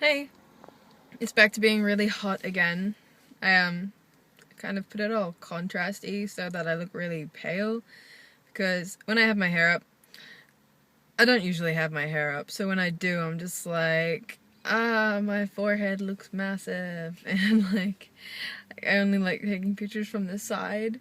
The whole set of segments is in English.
Hey, it's back to being really hot again. I kind of put it all contrasty so that I look really pale because when I have my hair up, I don't usually have my hair up. So when I do, I'm just like, my forehead looks massive and I only like taking pictures from the side.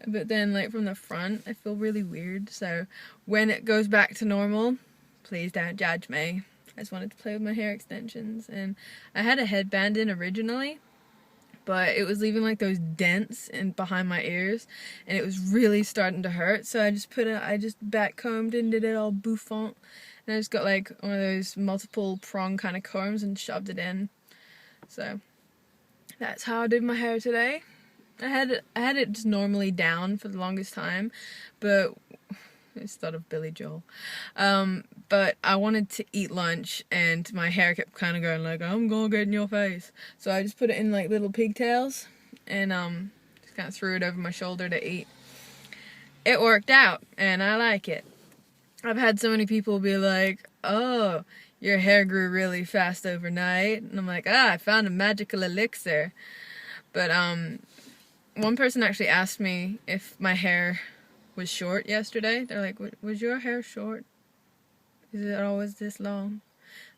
But then like from the front, I feel really weird. So when it goes back to normal, please don't judge me. I just wanted to play with my hair extensions, and I had a headband in originally, but it was leaving like those dents in behind my ears, and it was really starting to hurt. So I just back combed and did it all bouffant, and I just got like one of those multiple prong kind of combs and shoved it in. So that's how I did my hair today. I had it just normally down for the longest time, but instead of Billy Joel. But I wanted to eat lunch, and my hair kept kind of going like, I'm gonna get in your face. So I just put it in like little pigtails, and just kind of threw it over my shoulder to eat. It worked out, and I like it. I've had so many people be like, oh, your hair grew really fast overnight. And I'm like, I found a magical elixir. But one person actually asked me if my hair was short yesterday. They're like, was your hair short? Is it always this long?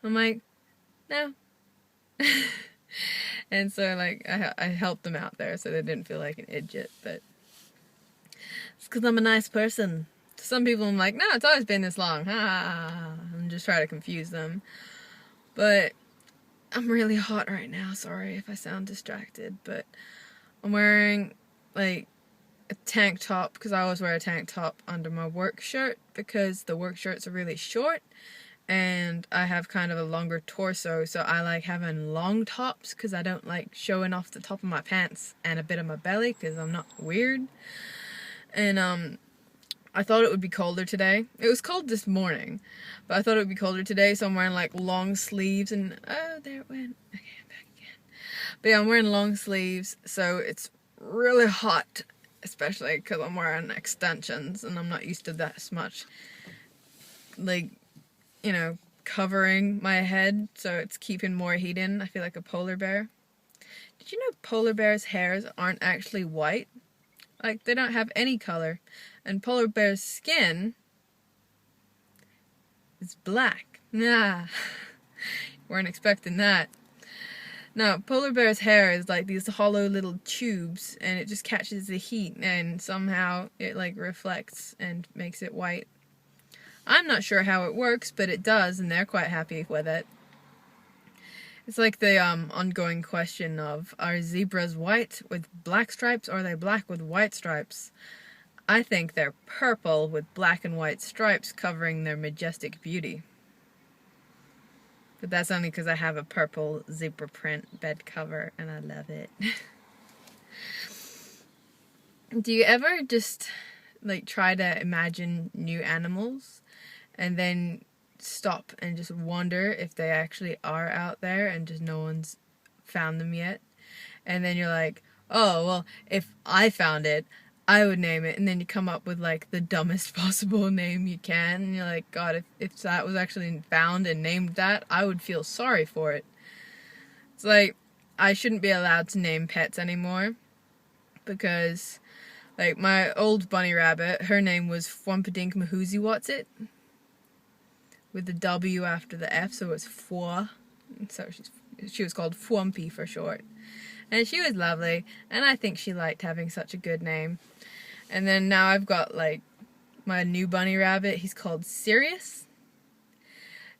I'm like, no. And so like I helped them out there so they didn't feel like an idiot, but it's because I'm a nice person. To some people I'm like, no, it's always been this long. I'm just trying to confuse them. But I'm really hot right now. Sorry if I sound distracted, but I'm wearing like a tank top because I always wear a tank top under my work shirt because the work shirts are really short and I have kind of a longer torso, so I like having long tops because I don't like showing off the top of my pants and a bit of my belly because I'm not weird. And I thought it would be colder today. It was cold this morning, but I thought it would be colder today, so I'm wearing like long sleeves and oh, there it went. Okay, I'm back again. But yeah, I'm wearing long sleeves, so it's really hot, especially because I'm wearing extensions and I'm not used to that much, like, covering my head, so it's keeping more heat in. I feel like a polar bear. Did you know polar bears' hairs aren't actually white? Like, they don't have any color. And polar bears' skin is black. Nah, weren't expecting that. No, polar bear's hair is like these hollow little tubes, and it just catches the heat, and somehow it like reflects and makes it white. I'm not sure how it works, but it does, and they're quite happy with it. It's like the ongoing question of, are zebras white with black stripes, or are they black with white stripes? I think they're purple with black and white stripes covering their majestic beauty. But that's only because I have a purple zebra print bed cover and I love it. Do you ever just like try to imagine new animals and then stop and just wonder if they actually are out there and just no one's found them yet? And then you're like, oh, well, if I found it, I would name it. And then you come up with like the dumbest possible name you can. And you're like, God, if that was actually found and named that, I would feel sorry for it. It's like, I shouldn't be allowed to name pets anymore. Because, like, my old bunny rabbit, her name was Fwumpadink Mahoozy Whatsit. With the W after the F, so it's Fwa. So she was called Fwumpy for short. And she was lovely, and I think she liked having such a good name. And then now I've got, like, my new bunny rabbit. He's called Sirius.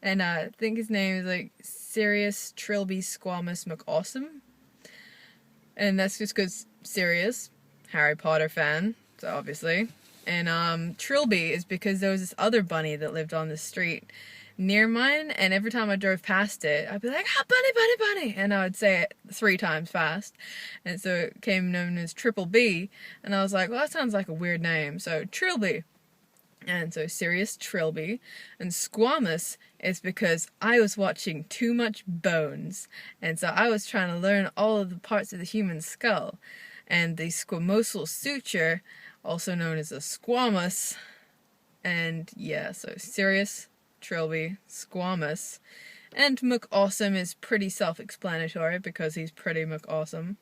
And I think his name is, like, Sirius Trilby Squamous McAwesome. And that's just because Sirius, Harry Potter fan, so obviously. And Trilby is because there was this other bunny that lived on the street near mine, and every time I drove past it, I'd be like, bunny, bunny, bunny, and I would say it 3 times fast, and so it came known as Triple B, and I was like, well, that sounds like a weird name, so Trilby, and so Sirius Trilby, and Squamous is because I was watching too much Bones, and so I was trying to learn all of the parts of the human skull, and the squamosal suture, also known as a squamous, and yeah, so Sirius Trilby, Squamous, And McAwesome is pretty self-explanatory because he's pretty McAwesome.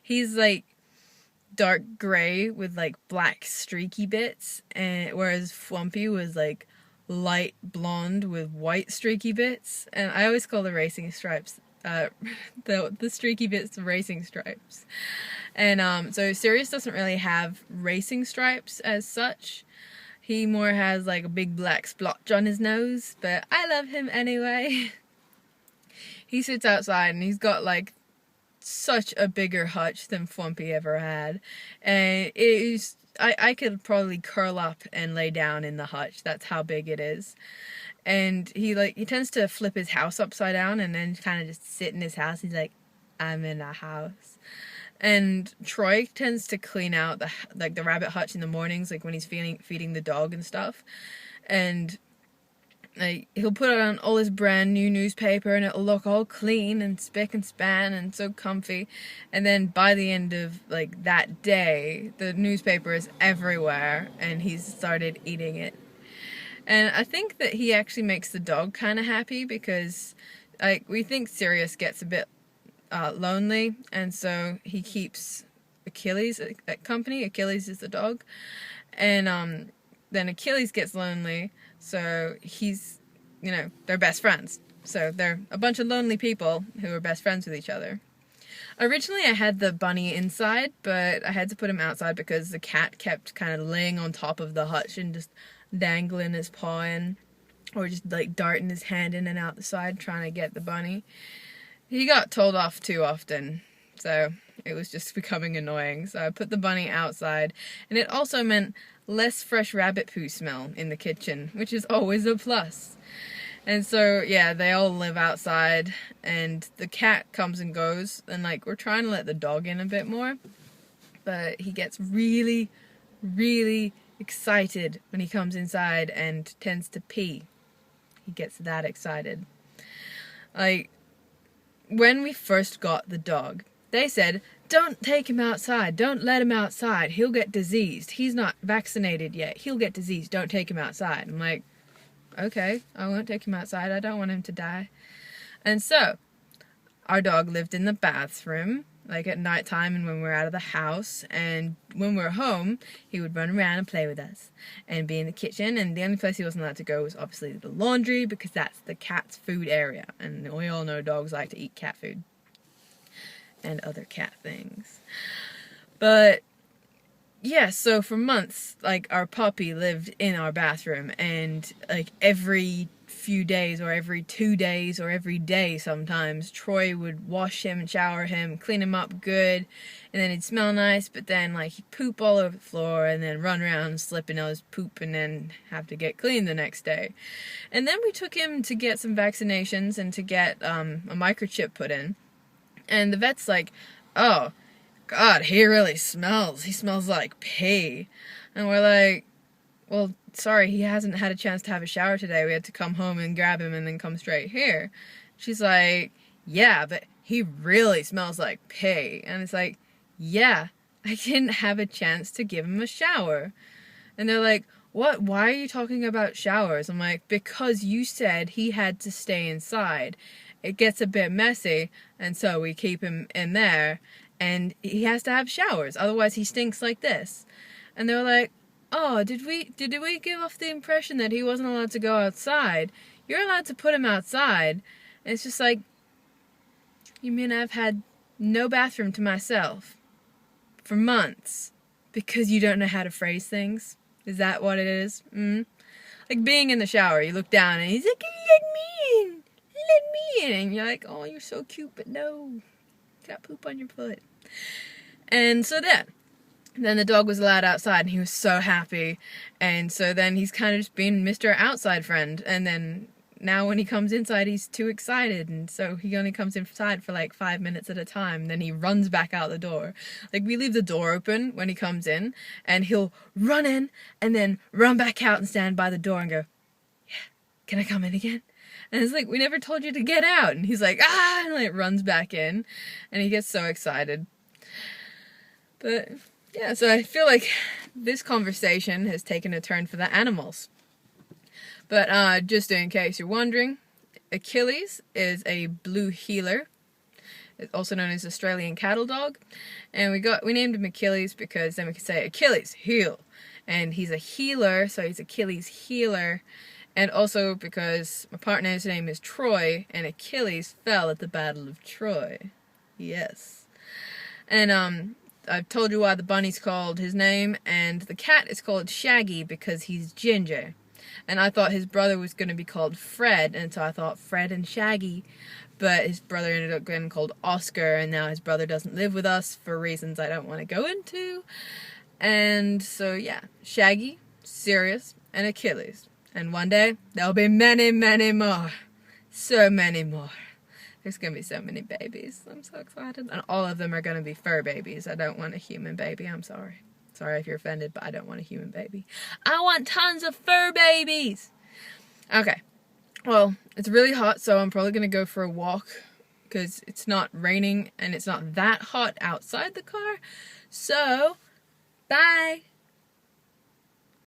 He's like dark gray with like black streaky bits, and whereas Flumpy was like light blonde with white streaky bits. And I always call the racing stripes the streaky bits racing stripes. And so Sirius doesn't really have racing stripes as such. He more has like a big black splotch on his nose, but I love him anyway. He sits outside and he's got like such a bigger hutch than Flumpy ever had. And it is, I could probably curl up and lay down in the hutch. That's how big it is. And he tends to flip his house upside down and then kind of just sit in his house. He's like, I'm in a house. And Troy tends to clean out the rabbit hutch in the mornings, like when he's feeding the dog and stuff. And like he'll put on all his brand new newspaper and it'll look all clean and spick and span and so comfy. And then by the end of like that day, the newspaper is everywhere and he's started eating it. And I think that he actually makes the dog kind of happy because like we think Sirius gets a bit lonely, and so he keeps Achilles at company. Achilles is the dog. And then Achilles gets lonely, so he's, they're best friends. So they're a bunch of lonely people who are best friends with each other. Originally I had the bunny inside, but I had to put him outside because the cat kept kind of laying on top of the hutch and just dangling his paw in, or just like darting his hand in and out the side trying to get the bunny. He got told off too often, so it was just becoming annoying. So I put the bunny outside, and it also meant less fresh rabbit poo smell in the kitchen, which is always a plus. And so, yeah, they all live outside, and the cat comes and goes, and like we're trying to let the dog in a bit more, but he gets really, really excited when he comes inside and tends to pee. He gets that excited. Like, when we first got the dog, they said, don't take him outside, don't let him outside, he'll get diseased, he's not vaccinated yet, he'll get diseased, don't take him outside. I'm like, okay, I won't take him outside, I don't want him to die. And so, our dog lived in the bathroom, like at nighttime and when we were out of the house, and when we were home, he would run around and play with us, and be in the kitchen, and the only place he wasn't allowed to go was obviously the laundry, because that's the cat's food area, and we all know dogs like to eat cat food, and other cat things. But, yeah, so for months, like, our puppy lived in our bathroom, and, like, every few days, or every 2 days, or every day sometimes, Troy would wash him and shower him, clean him up good, and then he'd smell nice, but then, like, he'd poop all over the floor, and then run around slipping all his poop, and then have to get clean the next day. And then we took him to get some vaccinations, and to get, a microchip put in, and the vet's like, oh, God, he really smells. He smells like pee. And we're like, well, sorry, he hasn't had a chance to have a shower today. We had to come home and grab him and then come straight here. She's like, yeah, but he really smells like pee. And it's like, yeah, I didn't have a chance to give him a shower. And they're like, what? Why are you talking about showers? I'm like, because you said he had to stay inside. It gets a bit messy, and so we keep him in there, and he has to have showers, otherwise he stinks like this. And they were like, oh, did we give off the impression that he wasn't allowed to go outside? You're allowed to put him outside. And it's just like, you mean I've had no bathroom to myself for months because you don't know how to phrase things? Is that what it is? Like being in the shower, you look down and he's like, let me in. Let me in. And you're like, oh, you're so cute, but no. Got poop on your foot. And so then the dog was allowed outside, and he was so happy. And so then he's kind of just been Mr. Outside Friend. And then now when he comes inside, he's too excited. And so he only comes inside for like 5 minutes at a time. Then he runs back out the door. Like, we leave the door open when he comes in, and he'll run in and then run back out and stand by the door and go, yeah, can I come in again? And it's like, we never told you to get out. And he's like, ah, and like runs back in. And he gets so excited. But yeah, so I feel like this conversation has taken a turn for the animals. But just in case you're wondering, Achilles is a blue heeler. It's also known as Australian cattle dog. And we named him Achilles because then we could say Achilles, heel. And he's a healer, so he's Achilles healer. And also because my partner's name is Troy, and Achilles fell at the Battle of Troy. Yes. And I've told you why the bunny's called his name, and the cat is called Shaggy because he's ginger. And I thought his brother was going to be called Fred, and so I thought Fred and Shaggy. But his brother ended up getting called Oscar, and now his brother doesn't live with us for reasons I don't want to go into. And so, yeah, Shaggy, Sirius, and Achilles. And one day, there'll be many, many more. So many more. There's going to be so many babies. I'm so excited. And all of them are going to be fur babies. I don't want a human baby. I'm sorry. Sorry if you're offended, but I don't want a human baby. I want tons of fur babies. Okay. Well, it's really hot, so I'm probably going to go for a walk because it's not raining and it's not that hot outside the car. So, bye.